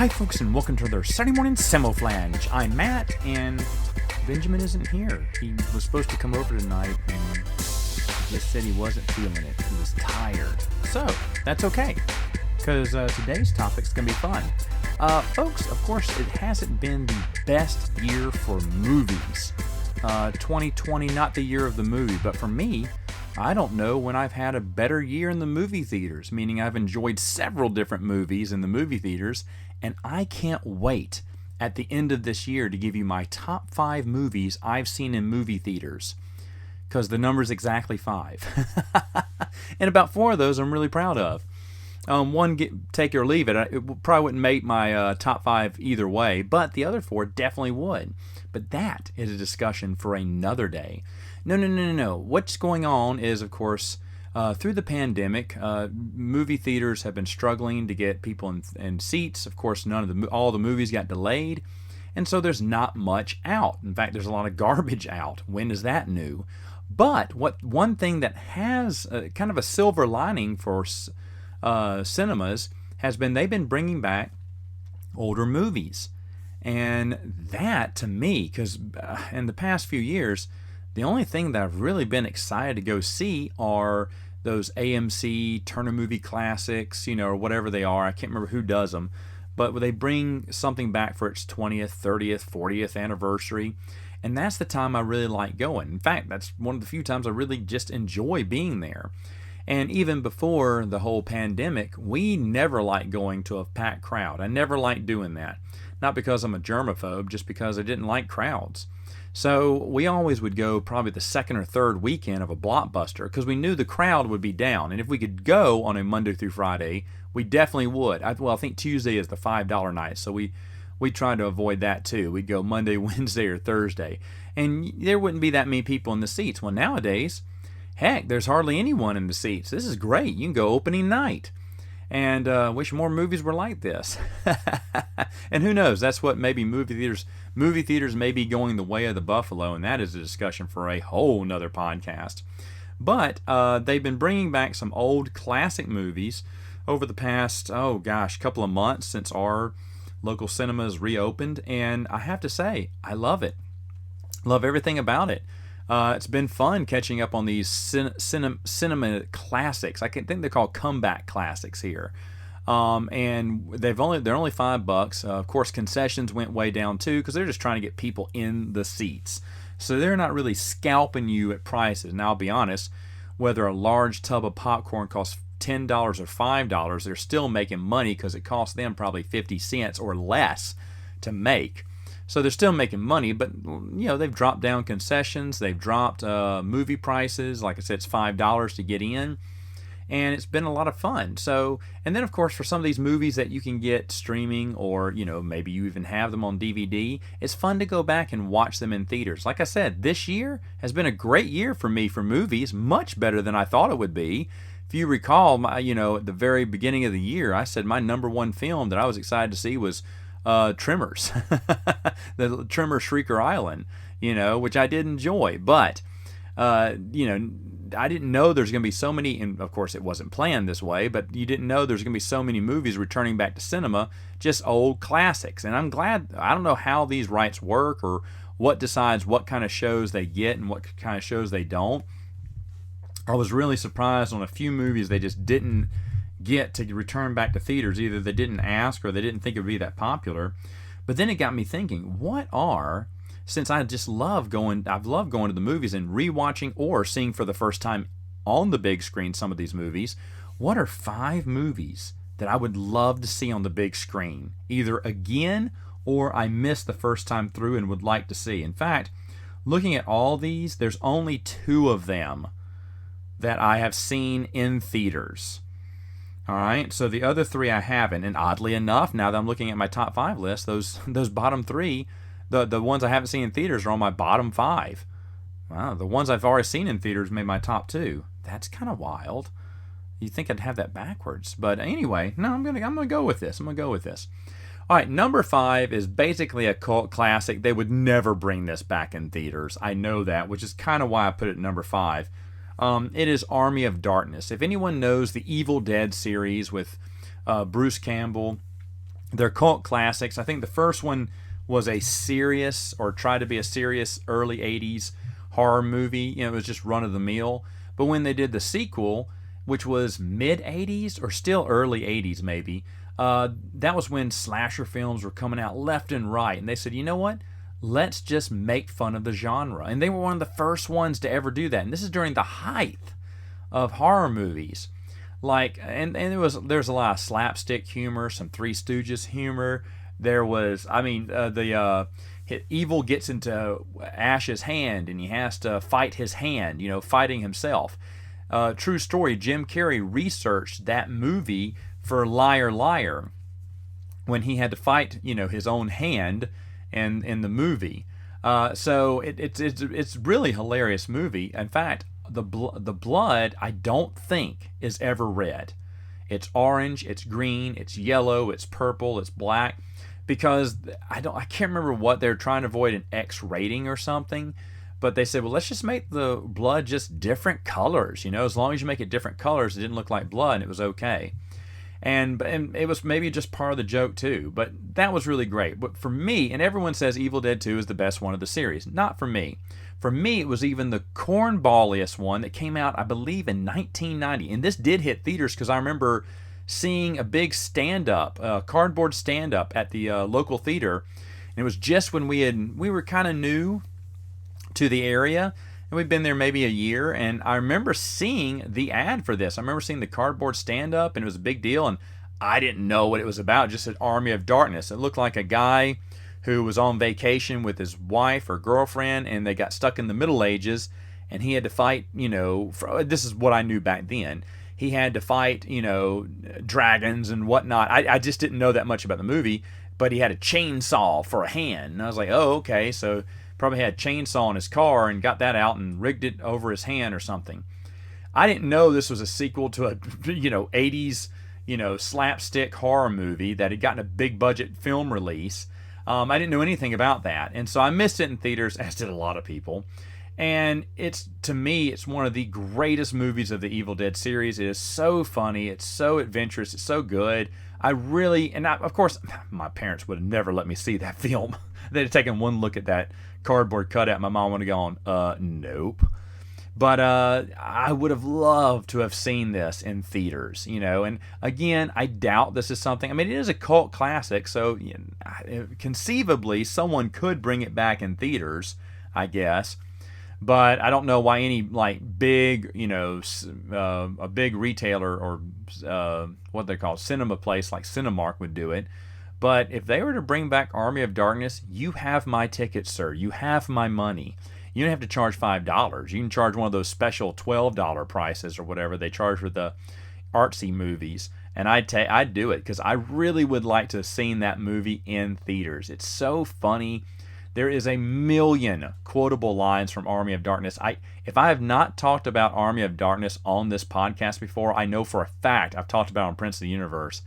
Hi folks, and welcome to their Saturday Morning Samoflange. I'm Matt, and Benjamin isn't here. He was supposed to come over tonight, and just said he wasn't feeling it. He was tired. So, that's okay, because today's topic's going to be fun. Folks, of course, it hasn't been the best year for movies. 2020, not the year of the movie, but for me, I don't know when I've had a better year in the movie theaters, meaning I've enjoyed several different movies in the movie theaters, and I can't wait at the end of this year to give you my top 5 movies I've seen in movie theaters, because the number's exactly 5. And about 4 of those I'm really proud of. One, take it or leave it. It probably wouldn't make my top 5 either way, but the other 4 definitely would. But that is a discussion for another day. No. What's going on is, of course, through the pandemic, movie theaters have been struggling to get people in seats. Of course, all the movies got delayed, and so there's not much out. In fact, there's a lot of garbage out. When is that new? But one thing that has kind of a silver lining for cinemas has been they've been bringing back older movies. And that, to me, because in the past few years, the only thing that I've really been excited to go see are those AMC Turner Movie Classics, or whatever they are. I can't remember who does them. But they bring something back for its 20th, 30th, 40th anniversary. And that's the time I really like going. In fact, that's one of the few times I really just enjoy being there. And even before the whole pandemic, we never liked going to a packed crowd. I never liked doing that. Not because I'm a germaphobe, just because I didn't like crowds. So we always would go probably the second or third weekend of a blockbuster because we knew the crowd would be down. And if we could go on a Monday through Friday, we definitely would. I think Tuesday is the $5 night, so we tried to avoid that too. We'd go Monday, Wednesday, or Thursday. And there wouldn't be that many people in the seats. Well, nowadays, heck, there's hardly anyone in the seats. This is great. You can go opening night. And wish more movies were like this. And who knows, that's what maybe movie theaters may be going the way of the buffalo, and that is a discussion for a whole nother podcast. But they've been bringing back some old classic movies over the past, couple of months since our local cinemas reopened, and I have to say, I love it. Love everything about it. It's been fun catching up on these cinema classics. I think they're called comeback classics here. And they're only $5. Of course, concessions went way down too because they're just trying to get people in the seats. So they're not really scalping you at prices. Now, I'll be honest, whether a large tub of popcorn costs $10 or $5, they're still making money because it costs them probably 50 cents or less to make. So they're still making money, but they've dropped down concessions. They've dropped movie prices. Like I said, it's $5 to get in, and it's been a lot of fun. So, and then of course for some of these movies that you can get streaming, or maybe you even have them on DVD, it's fun to go back and watch them in theaters. Like I said, this year has been a great year for me for movies, much better than I thought it would be. If you recall, at the very beginning of the year, I said my number one film that I was excited to see was Tremors, the Tremors Shrieker Island, which I did enjoy, but, I didn't know there's going to be so many, and of course it wasn't planned this way, but you didn't know there's going to be so many movies returning back to cinema, just old classics. And I'm glad, I don't know how these rights work or what decides what kind of shows they get and what kind of shows they don't. I was really surprised on a few movies they just didn't get to return back to theaters. Either they didn't ask or they didn't think it would be that popular. But then it got me thinking, since I just I've loved going to the movies and rewatching or seeing for the first time on the big screen some of these movies, what are 5 movies that I would love to see on the big screen, either again or I missed the first time through and would like to see? In fact, looking at all these, there's only 2 of them that I have seen in theaters. All right, so the other 3 I haven't, and oddly enough, now that I'm looking at my top 5 list, those bottom 3, the ones I haven't seen in theaters are on my bottom 5. Wow, the ones I've already seen in theaters made my top 2. That's kind of wild. You'd think I'd have that backwards, but anyway, no, I'm gonna go with this. All right, number 5 is basically a cult classic. They would never bring this back in theaters. I know that, which is kind of why I put it at number 5. It is Army of Darkness. If anyone knows the Evil Dead series with Bruce Campbell They're cult classics. I think the first one was a serious, or tried to be a serious, early 80s horror movie. It was just run of the mill. But when they did the sequel, which was mid 80s or still early 80s maybe, that was when slasher films were coming out left and right. And they said, you know what? Let's just make fun of the genre. And they were one of the first ones to ever do that. And this is during the height of horror movies. There's a lot of slapstick humor, some Three Stooges humor. There was, Evil gets into Ash's hand and he has to fight his hand, fighting himself. True story, Jim Carrey researched that movie for Liar Liar when he had to fight, his own hand in the movie. So it's really hilarious movie. In fact, the blood I don't think is ever red. It's orange, it's green, it's yellow, it's purple, it's black, because I can't remember what they're trying to avoid, an X rating or something. But they said, well, let's just make the blood just different colors. As long as you make it different colors, it didn't look like blood, and it was okay. And it was maybe just part of the joke too. But that was really great. But for me, and everyone says Evil Dead 2 is the best one of the series. Not for me. For me, it was even the cornballiest one that came out, I believe, in 1990. And this did hit theaters because I remember seeing a big stand-up, cardboard stand-up at the local theater. And it was just when we were kind of new to the area, and we'd been there maybe a year, and I remember seeing the ad for this. I remember seeing the cardboard stand-up, and it was a big deal, and I didn't know what it was about. It just said Army of Darkness. It looked like a guy who was on vacation with his wife or girlfriend, and they got stuck in the Middle Ages, and he had to fight, this is what I knew back then. He had to fight, dragons and whatnot. I just didn't know that much about the movie, but he had a chainsaw for a hand, and I was like, oh, okay, so probably had a chainsaw in his car and got that out and rigged it over his hand or something. I didn't know this was a sequel to a 80s slapstick horror movie that had gotten a big budget film release. I didn't know anything about that, and so I missed it in theaters, as did a lot of people. And to me, it's one of the greatest movies of the Evil Dead series. It is so funny, it's so adventurous, it's so good. Of course, my parents would have never let me see that film. They'd have taken one look at that cardboard cutout. My mom would have gone, nope. But I would have loved to have seen this in theaters, And again, I doubt this is something. I mean, it is a cult classic, so conceivably someone could bring it back in theaters, I guess. But I don't know why any big, a big retailer or what they call cinema place like Cinemark would do it. But if they were to bring back Army of Darkness, you have my ticket, sir. You have my money. You don't have to charge $5. You can charge one of those special $12 prices or whatever they charge for the artsy movies. And I'd do it because I really would like to have seen that movie in theaters. It's so funny. There is a million quotable lines from Army of Darkness. If I have not talked about Army of Darkness on this podcast before, I know for a fact I've talked about it on Prince of the Universe.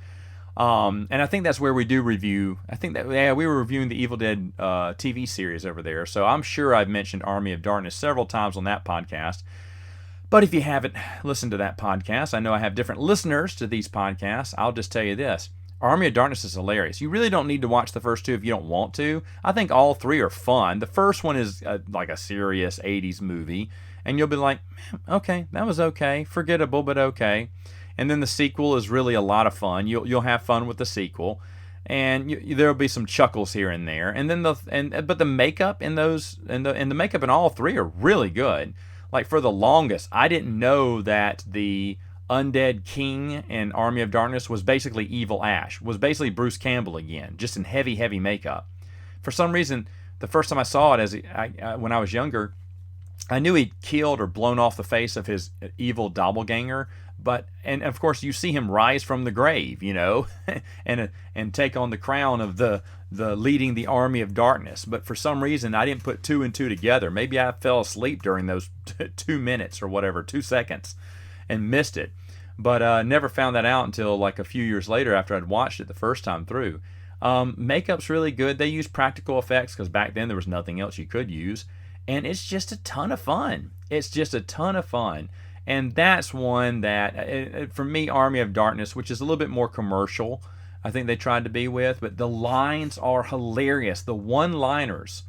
And I think that's where we do review. I think that we were reviewing the Evil Dead TV series over there. So I'm sure I've mentioned Army of Darkness several times on that podcast. But if you haven't listened to that podcast, I know I have different listeners to these podcasts. I'll just tell you this. Army of Darkness is hilarious. You really don't need to watch the first two if you don't want to. I think all three are fun. The first one is like a serious 80s movie. And you'll be like, okay, that was okay. Forgettable, but okay. And then the sequel is really a lot of fun. You'll have fun with the sequel. And there'll be some chuckles here and there. And then but the makeup in those and the makeup in all three are really good. Like for the longest, I didn't know that the Undead King in Army of Darkness was basically Evil Ash, was basically Bruce Campbell again, just in heavy, heavy makeup. For some reason, the first time I saw it when I was younger, I knew he'd killed or blown off the face of his evil doppelganger, and of course you see him rise from the grave, and take on the crown of the leading the Army of Darkness. But for some reason, I didn't put two and two together. Maybe I fell asleep during those 2 minutes or whatever, 2 seconds, and missed it. But never found that out until like a few years later after I'd watched it the first time through. Makeup's really good. They use practical effects because back then there was nothing else you could use. And it's just a ton of fun. It's just a ton of fun. And that's one that, for me, Army of Darkness, which is a little bit more commercial, I think they tried to be with, but the lines are hilarious. The one-liners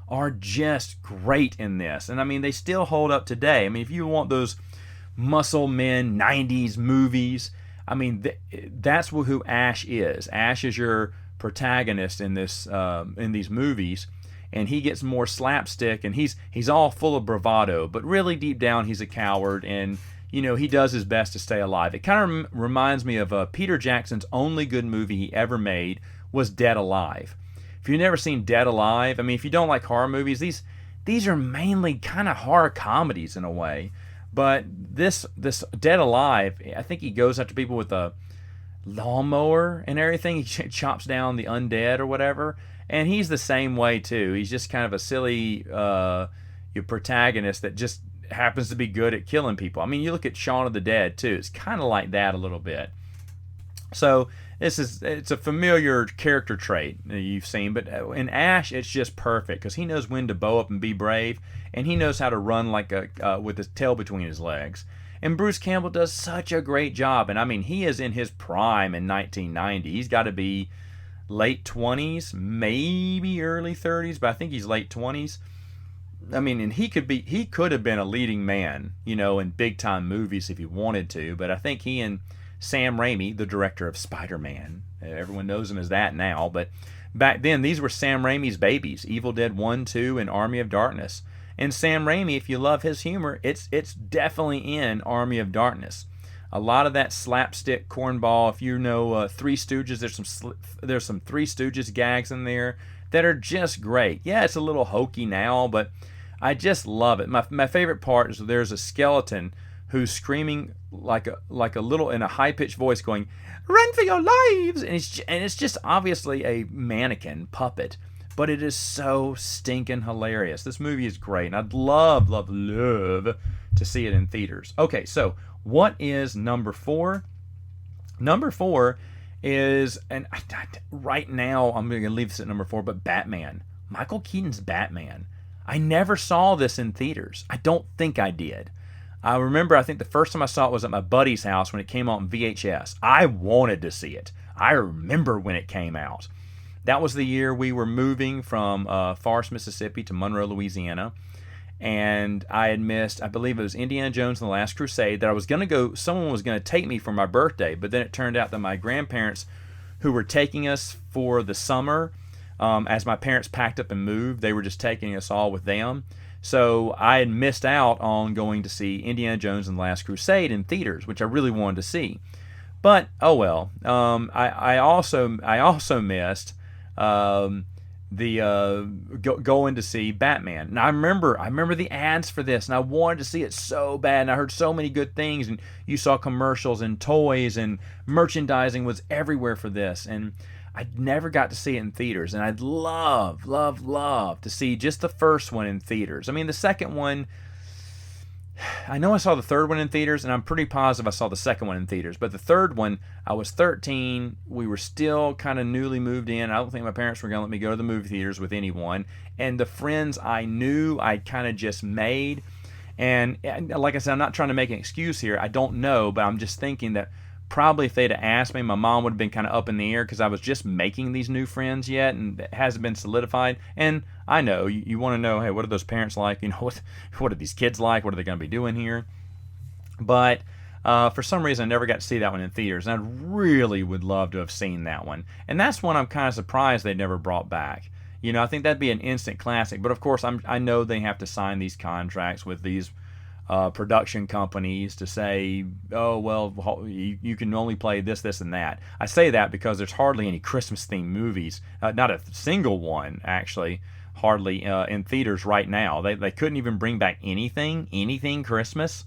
are just great in this. And I mean, they still hold up today. I mean, if you want those muscle men 90s movies, I mean, that's who Ash is. Ash is your protagonist in these movies, and he gets more slapstick, and he's all full of bravado, but really deep down he's a coward, and he does his best to stay alive. It kind of reminds me of Peter Jackson's only good movie he ever made was Dead Alive. If you've never seen Dead Alive, I mean, if you don't like horror movies, these are mainly kind of horror comedies in a way. But this Dead Alive, I think he goes after people with a lawnmower and everything. He chops down the undead or whatever, and he's the same way too. He's just kind of a silly protagonist that just happens to be good at killing people. I mean, you look at Shaun of the Dead too. It's kind of like that a little bit. So it's a familiar character trait that you've seen, but in Ash, it's just perfect because he knows when to bow up and be brave, and he knows how to run like with his tail between his legs. And Bruce Campbell does such a great job, and I mean, he is in his prime in 1990. He's got to be late 20s, maybe early 30s, but I think he's late 20s. I mean, and he could have been a leading man, in big time movies if he wanted to, but I think he and Sam Raimi, the director of Spider-Man, everyone knows him as that now, but back then these were Sam Raimi's babies, Evil Dead 1, 2, and Army of Darkness. And Sam Raimi, if you love his humor, it's definitely in Army of Darkness. A lot of that slapstick cornball, if you know Three Stooges, there's some Three Stooges gags in there that are just great. Yeah, it's a little hokey now, but I just love it. My favorite part is there's a skeleton who's screaming like a little in a high-pitched voice going, "Run for your lives!" And it's just obviously a mannequin puppet, but it is so stinking hilarious. This movie is great, and I'd love to see it in theaters. Okay, so what is number 4? Number 4 is, and right now I'm going to leave this at number 4, but Batman. Michael Keaton's Batman. I never saw this in theaters. I don't think I did. I remember, I think the first time I saw it was at my buddy's house when it came out in VHS. I wanted to see it. I remember when it came out. That was the year we were moving from Forest, Mississippi to Monroe, Louisiana. And I had missed, I believe it was Indiana Jones and the Last Crusade, that I was going to go, someone was going to take me for my birthday. But then it turned out that my grandparents, who were taking us for the summer, as my parents packed up and moved, they were just taking us all with them. So I had missed out on going to see Indiana Jones and the Last Crusade in theaters, which I really wanted to see. But oh well. I also missed going to see Batman. And I remember the ads for this, and I wanted to see it so bad. And I heard so many good things, and you saw commercials and toys and merchandising was everywhere for this, and I never got to see it in theaters, and I'd love to see just the first one in theaters. I mean, the second one, I know I saw the third one in theaters, and I'm pretty positive I saw the second one in theaters. But the third one, I was 13. We were still kind of newly moved in. I don't think my parents were going to let me go to the movie theaters with anyone. And the friends I knew, I kind of just made. And like I said, I'm not trying to make an excuse here. I don't know, but I'm just thinking that probably if they'd have asked me, my mom would have been kind of up in the air because I was just making these new friends yet, and it hasn't been solidified. And I know you want to know, hey, what are those parents like? What are these kids like? What are they going to be doing here? But for some reason, I never got to see that one in theaters, and I really would love to have seen that one. And that's one I'm kind of surprised they never brought back. I think that'd be an instant classic. But of course, I know they have to sign these contracts with these production companies to say, oh, well, you can only play this, and that. I say that because there's hardly any Christmas-themed movies, not a single one, actually, hardly in theaters right now. They couldn't even bring back anything Christmas.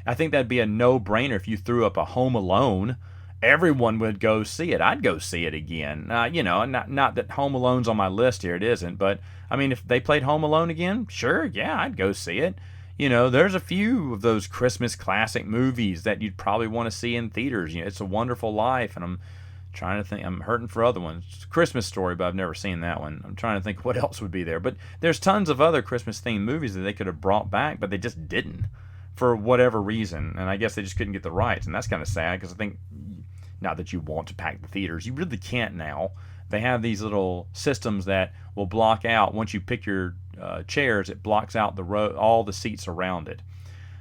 I think that'd be a no-brainer if you threw up a Home Alone. Everyone would go see it. I'd go see it again. Not that Home Alone's on my list here. It isn't. But, I mean, if they played Home Alone again, sure, yeah, I'd go see it. There's a few of those Christmas classic movies that you'd probably want to see in theaters. It's a Wonderful Life, and I'm trying to think. I'm hurting for other ones. It's a Christmas Story, but I've never seen that one. I'm trying to think what else would be there. But there's tons of other Christmas-themed movies that they could have brought back, but they just didn't for whatever reason. And I guess they just couldn't get the rights, and that's kind of sad because I think Not that you want to pack the theaters. You really can't now. They have these little systems that will block out, once you pick your chairs, it blocks out the row, all the seats around it.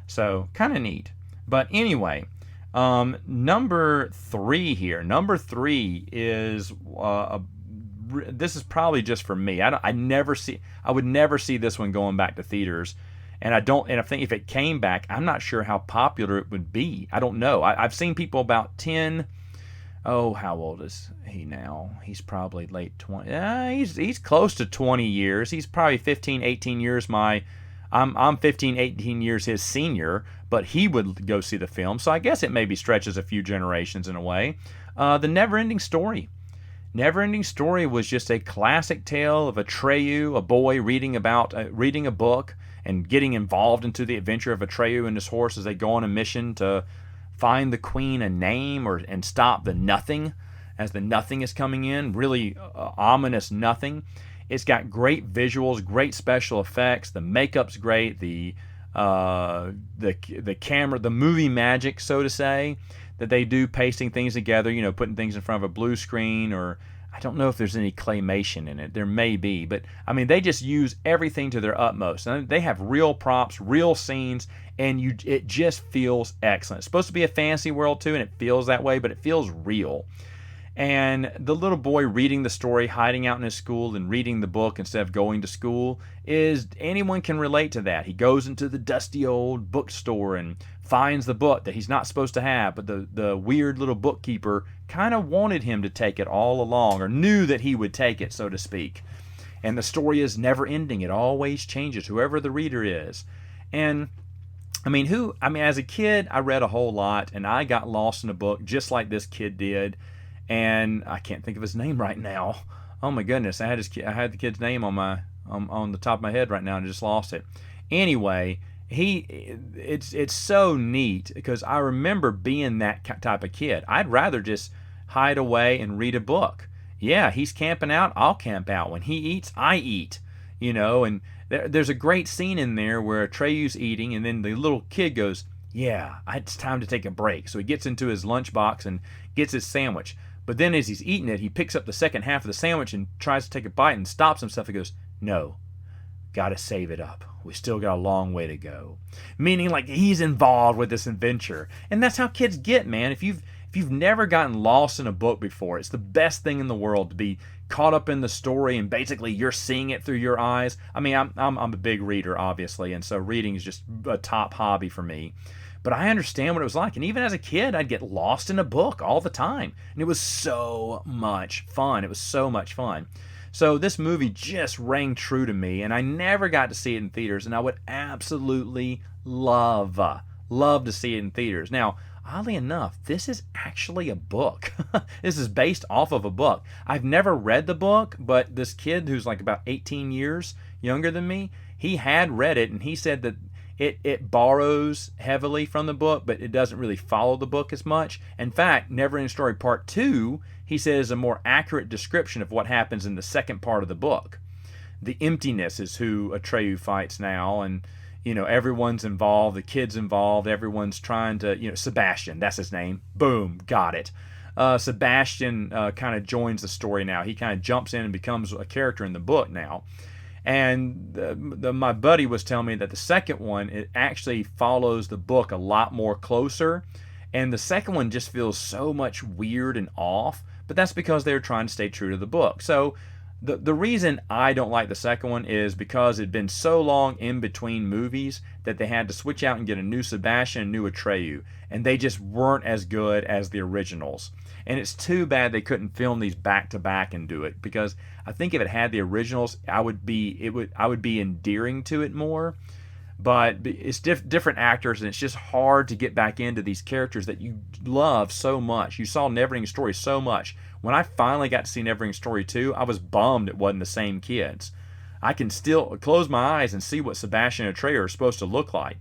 So kind of neat. But anyway, number three here. Number three is this is probably just for me. I would never see this one going back to theaters. And I think if it came back, I'm not sure how popular it would be. I don't know. I've seen people about 10. Oh, how old is he now? He's probably late 20. He's close to 20 years. He's probably 15, 18 years I'm 15, 18 years his senior, but he would go see the film. So I guess it maybe stretches a few generations in a way. The Never-Ending Story. Never-Ending Story was just a classic tale of Atreyu, a boy reading a book and getting involved into the adventure of Atreyu and his horse as they go on a mission to find the queen a name and stop the nothing as the nothing is coming in. Really ominous nothing. It's got great visuals, great special effects. The makeup's great. The camera, the movie magic, so to say, that they do, pasting things together, putting things in front of a blue screen, or I don't know if there's any claymation in it. There may be, but I mean, they just use everything to their utmost. And they have real props, real scenes, and it just feels excellent. It's supposed to be a fantasy world too, and it feels that way, but it feels real. And the little boy reading the story, hiding out in his school and reading the book instead of going to school, anyone can relate to that. He goes into the dusty old bookstore and finds the book that he's not supposed to have, but the weird little bookkeeper kind of wanted him to take it all along, or knew that he would take it, so to speak. And the story is never ending. It always changes, whoever the reader is. And as a kid, I read a whole lot, and I got lost in a book just like this kid did. And I can't think of his name right now. Oh my goodness, I had the kid's name on the top of my head right now, and I just lost it. Anyway, it's so neat because I remember being that type of kid. I'd rather just hide away and read a book. Yeah, he's camping out, I'll camp out. When he eats, I eat. And there's a great scene in there where Atreyu's eating, and then the little kid goes, "Yeah, it's time to take a break." So he gets into his lunchbox and gets his sandwich. But then as he's eating it, he picks up the second half of the sandwich and tries to take a bite and stops himself and goes, "No, gotta save it up. We still got a long way to go." Meaning like he's involved with this adventure. And that's how kids get, man. If you've never gotten lost in a book before, it's the best thing in the world to be caught up in the story and basically you're seeing it through your eyes. I mean, I'm a big reader, obviously, and so reading is just a top hobby for me. But I understand what it was like. And even as a kid, I'd get lost in a book all the time. And it was so much fun. It was so much fun. So this movie just rang true to me. And I never got to see it in theaters. And I would absolutely love to see it in theaters. Now, oddly enough, this is actually a book. This is based off of a book. I've never read the book, but this kid who's like about 18 years younger than me, he had read it. And he said that it borrows heavily from the book, but it doesn't really follow the book as much. In fact, Never-Ending Story Part 2, he says, is a more accurate description of what happens in the second part of the book. The emptiness is who Atreyu fights now, and everyone's involved, the kid's involved, everyone's trying to, Sebastian, that's his name. Boom, got it. Sebastian kind of joins the story now. He kind of jumps in and becomes a character in the book now. And my buddy was telling me that the second one, it actually follows the book a lot more closer. And the second one just feels so much weird and off. But that's because they're trying to stay true to the book. So the reason I don't like the second one is because it'd been so long in between movies that they had to switch out and get a new Sebastian and a new Atreyu. And they just weren't as good as the originals. And it's too bad they couldn't film these back to back and do it, because I think if it had the originals, I would be endearing to it more. But it's different actors, and it's just hard to get back into these characters that you love so much. You saw Never-Ending Story so much. When I finally got to see Never-Ending Story 2, I was bummed it wasn't the same kids. I can still close my eyes and see what Sebastian and Atreyu are supposed to look like.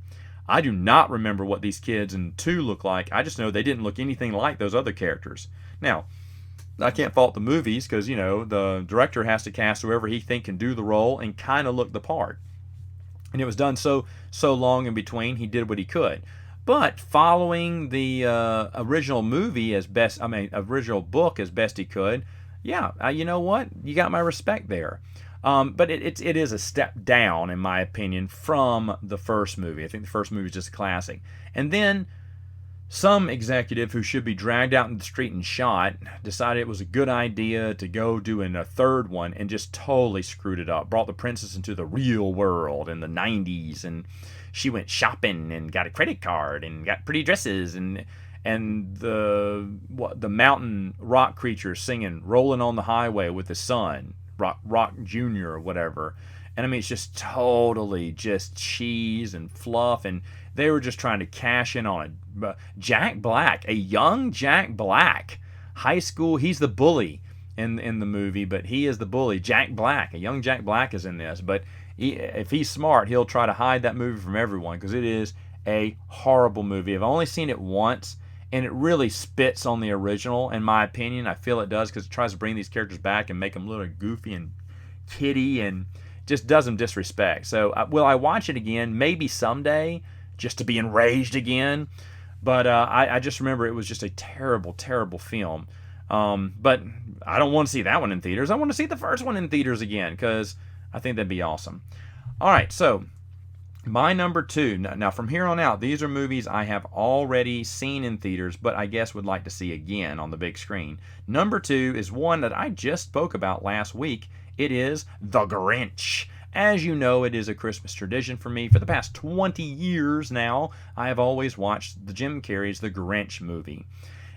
I do not remember what these kids in 2 look like. I just know they didn't look anything like those other characters. Now, I can't fault the movies because, the director has to cast whoever he thinks can do the role and kind of look the part. And it was done so long in between, he did what he could. But following the original movie original book as best he could, yeah, you know what? You got my respect there. But it is a step down, in my opinion, from the first movie. I think the first movie is just a classic. And then some executive who should be dragged out in the street and shot decided it was a good idea to go doing a third one and just totally screwed it up. Brought the princess into the real world in the 90s, and she went shopping and got a credit card and got pretty dresses, and the mountain rock creature singing "Rolling on the Highway" with the sun, Rock Jr. or whatever. And I mean, it's just totally just cheese and fluff, and they were just trying to cash in on it. Jack Black, a young Jack Black, high school. He's the bully in the movie, but he is the bully. Jack Black, a young Jack Black is in this, but if he's smart, he'll try to hide that movie from everyone because it is a horrible movie. I've only seen it once, and it really spits on the original, in my opinion. I feel it does because it tries to bring these characters back and make them a little goofy and kiddie and just does them disrespect. So will I watch it again? Maybe someday, just to be enraged again. But I just remember it was just a terrible, terrible film. But I don't want to see that one in theaters. I want to see the first one in theaters again because I think that'd be awesome. All right, so my number 2. Now, from here on out, these are movies I have already seen in theaters, but I guess would like to see again on the big screen. Number 2 is one that I just spoke about last week. It is The Grinch. As you know, it is a Christmas tradition for me. For the past 20 years now, I have always watched the Jim Carrey's The Grinch movie.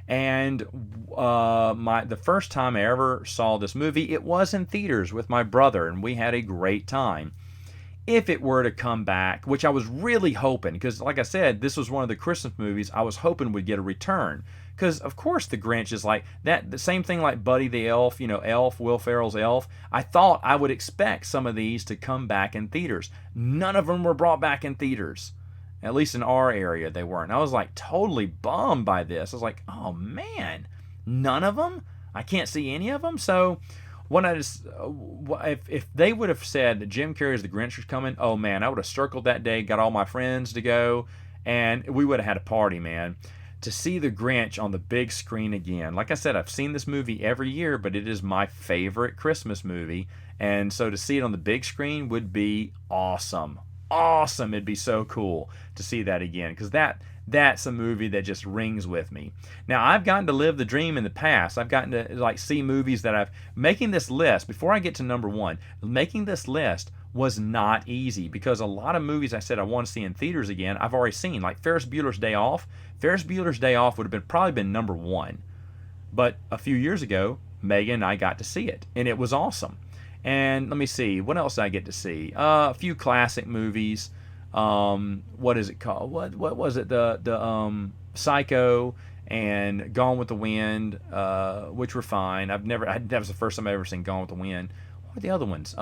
And the first time I ever saw this movie, it was in theaters with my brother, and we had a great time. If it were to come back, which I was really hoping, because like I said, this was one of the Christmas movies I was hoping would get a return. Because, of course, The Grinch is like that, the same thing like Buddy the Elf, Elf, Will Ferrell's Elf. I thought I would expect some of these to come back in theaters. None of them were brought back in theaters. At least in our area, they weren't. I was like totally bummed by this. I was like, oh man, none of them? I can't see any of them? So if they would have said that Jim Carrey's The Grinch was coming, oh man, I would have circled that day, got all my friends to go, and we would have had a party, man. To see The Grinch on the big screen again. Like I said, I've seen this movie every year, but it is my favorite Christmas movie. And so to see it on the big screen would be awesome. Awesome. It'd be so cool to see that again, because that's a movie that just rings with me. Now, I've gotten to live the dream in the past. I've gotten to see movies that making this list, before I get to number 1, making this list was not easy because a lot of movies I said I want to see in theaters again, I've already seen, like Ferris Bueller's Day Off. Ferris Bueller's Day Off would have probably been number 1. But a few years ago, Megan and I got to see it, and it was awesome. And let me see, what else did I get to see? A few classic movies. What is it called? What was it? The Psycho and Gone with the Wind, which were fine. That was the first time I ever seen Gone with the Wind. What are the other ones?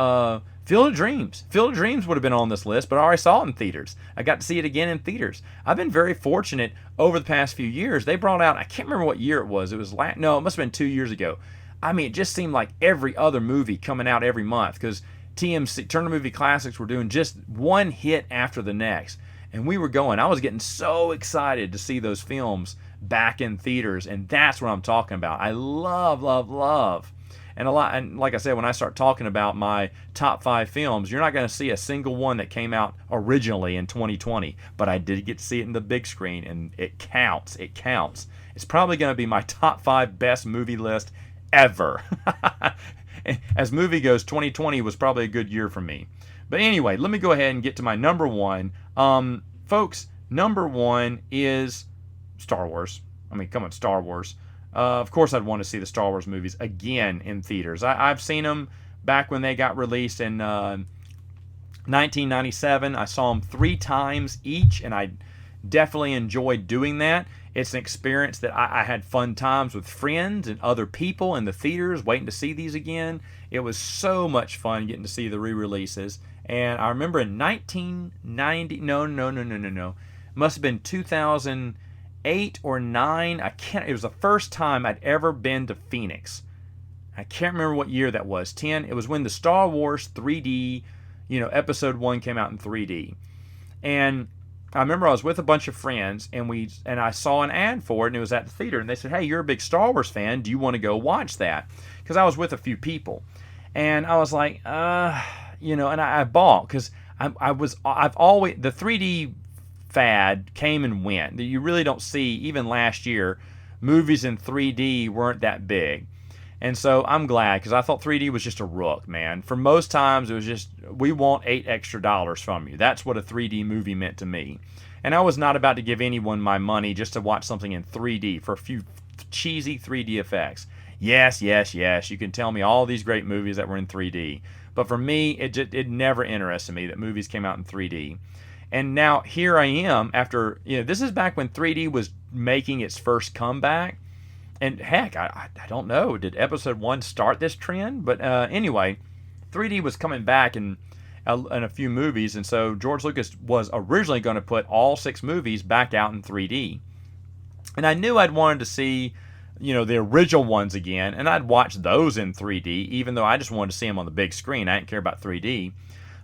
Field of Dreams. Field of Dreams would have been on this list, but I already saw it in theaters. I got to see it again in theaters. I've been very fortunate over the past few years. They brought out, I can't remember what year it was. It must have been 2 years ago. I mean, it just seemed like every other movie coming out every month because TMC, Turner Movie Classics, were doing just one hit after the next. And we were going. I was getting so excited to see those films back in theaters, and that's what I'm talking about. I love, love, love. And like I said, when I start talking about my top 5 films, you're not going to see a single one that came out originally in 2020. But I did get to see it in the big screen, and it counts. It counts. It's probably going to be my top 5 best movie list ever. As movie goes, 2020 was probably a good year for me. But anyway, let me go ahead and get to my number 1. Folks, number 1 is Star Wars. I mean, come on, Star Wars. Of course, I'd want to see the Star Wars movies again in theaters. I've seen them back when they got released in 1997. I saw them 3 times each, and I definitely enjoyed doing that. It's an experience that I had fun times with friends and other people in the theaters waiting to see these again. It was so much fun getting to see the re-releases. And I remember in 1990, no. Must have been 2008 or 9. It was the first time I'd ever been to Phoenix. I can't remember what year that was. 10. It was when the Star Wars 3D, episode 1 came out in 3D. And I remember I was with a bunch of friends, and I saw an ad for it, and it was at the theater, and they said, "Hey, you're a big Star Wars fan. Do you want to go watch that?" Because I was with a few people, and I was like, and I bought because I've always the 3D fad came and went. You really don't see, even last year, movies in 3D weren't that big. And so I'm glad, because I thought 3D was just a rook, man. For most times, it was just, we want $8 extra from you. That's what a 3D movie meant to me. And I was not about to give anyone my money just to watch something in 3D for a few cheesy 3D effects. Yes, yes, yes, you can tell me all these great movies that were in 3D. But for me, it never interested me that movies came out in 3D. And now here I am after, this is back when 3D was making its first comeback. And heck, I don't know, did episode 1 start this trend? But anyway, 3D was coming back in a few movies, and so George Lucas was originally going to put all 6 movies back out in 3D. And I knew I'd wanted to see, the original ones again, and I'd watch those in 3D, even though I just wanted to see them on the big screen. I didn't care about 3D.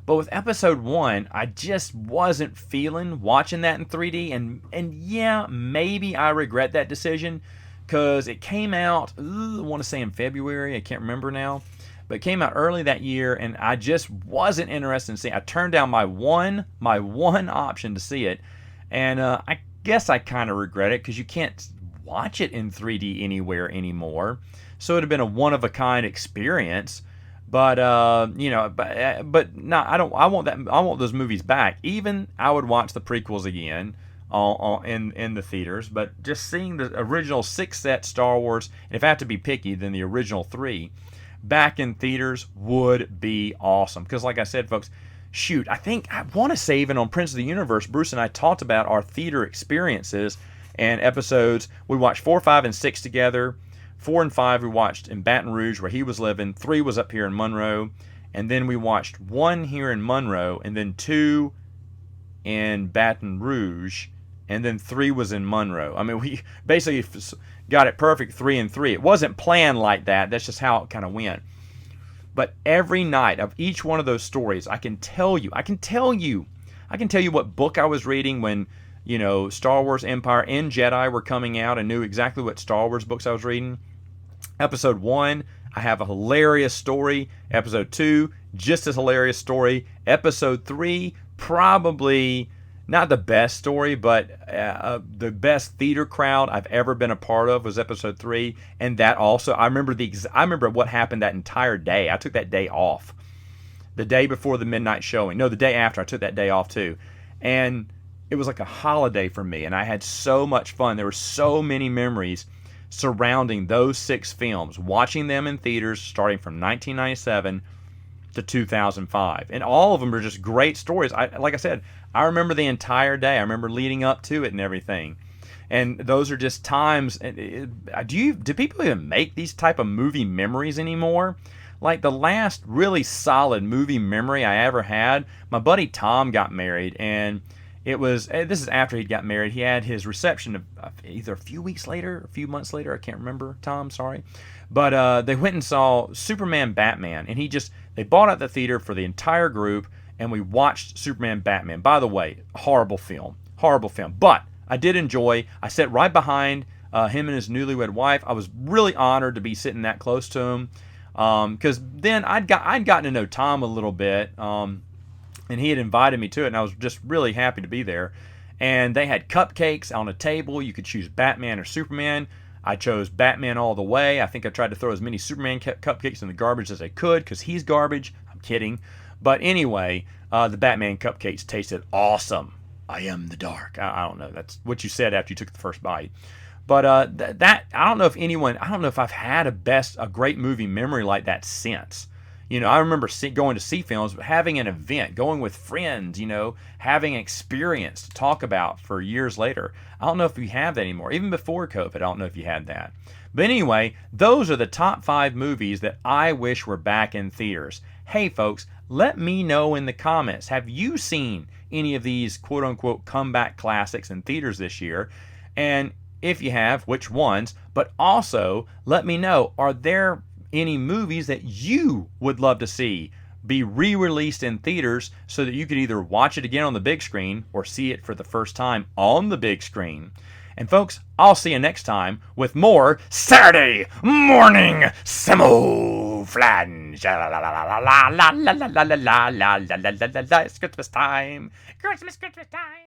But with episode 1, I just wasn't feeling watching that in 3D, and yeah, maybe I regret that decision, because it came out, I want to say in February, I can't remember now, but it came out early that year, and I just wasn't interested in seeing it. I turned down my one option to see it, and I guess I kind of regret it, because you can't watch it in 3D anywhere anymore, so it would have been a one-of-a-kind experience, but but no, I don't. I want those movies back. Even I would watch the prequels again in the theaters, but just seeing the original 6-set Star Wars, and if I have to be picky, then the original 3 back in theaters would be awesome. Because like I said, folks, shoot, I think I want to say even on Prince of the Universe, Bruce and I talked about our theater experiences and episodes. We watched 4, 5, and 6 together. 4 and 5 we watched in Baton Rouge, where he was living. 3 was up here in Monroe, and then we watched 1 here in Monroe, and then 2 in Baton Rouge, and then 3 was in Monroe. I mean, we basically got it perfect, 3 and 3. It wasn't planned like that. That's just how it kind of went. But every night of each one of those stories, I can tell you what book I was reading when, Star Wars, Empire, and Jedi were coming out, and knew exactly what Star Wars books I was reading. Episode 1, I have a hilarious story. Episode 2, just as hilarious story. Episode 3, probably not the best story, but the best theater crowd I've ever been a part of was episode 3. And that also, I remember what happened that entire day. I took that day off. The day before the midnight showing. No, the day after. I took that day off too. And it was like a holiday for me, and I had so much fun. There were so many memories surrounding those 6 films, watching them in theaters starting from 1997 to 2005. And all of them are just great stories. Like I said, I remember the entire day. I remember leading up to it and everything. And those are just times. Do people even make these type of movie memories anymore? Like the last really solid movie memory I ever had, my buddy Tom got married, and this is after he got married. He had his reception either a few weeks later, a few months later. I can't remember, Tom, sorry. But they went and saw Superman Batman, and they bought out the theater for the entire group, and we watched Superman Batman. By the way, horrible film. But I did enjoy. I sat right behind him and his newlywed wife. I was really honored to be sitting that close to him, because then I'd gotten to know Tom a little bit, and he had invited me to it, and I was just really happy to be there. And they had cupcakes on a table. You could choose Batman or Superman. I chose Batman all the way. I think I tried to throw as many Superman cupcakes in the garbage as I could, because he's garbage. I'm kidding. But anyway, the Batman cupcakes tasted awesome. I am the dark. I don't know. That's what you said after you took the first bite. But I don't know if I've had a great movie memory like that since. I remember going to see films, but having an event, going with friends, having an experience to talk about for years later. I don't know if we have that anymore. Even before COVID, I don't know if you had that. But anyway, those are the top 5 movies that I wish were back in theaters. Hey, folks, let me know in the comments. Have you seen any of these quote-unquote comeback classics in theaters this year? And if you have, which ones? But also, let me know, are there any movies that you would love to see be re-released in theaters so that you could either watch it again on the big screen or see it for the first time on the big screen. And folks, I'll see you next time with more Saturday Morning Samoflange. It's Christmas time. Christmas time.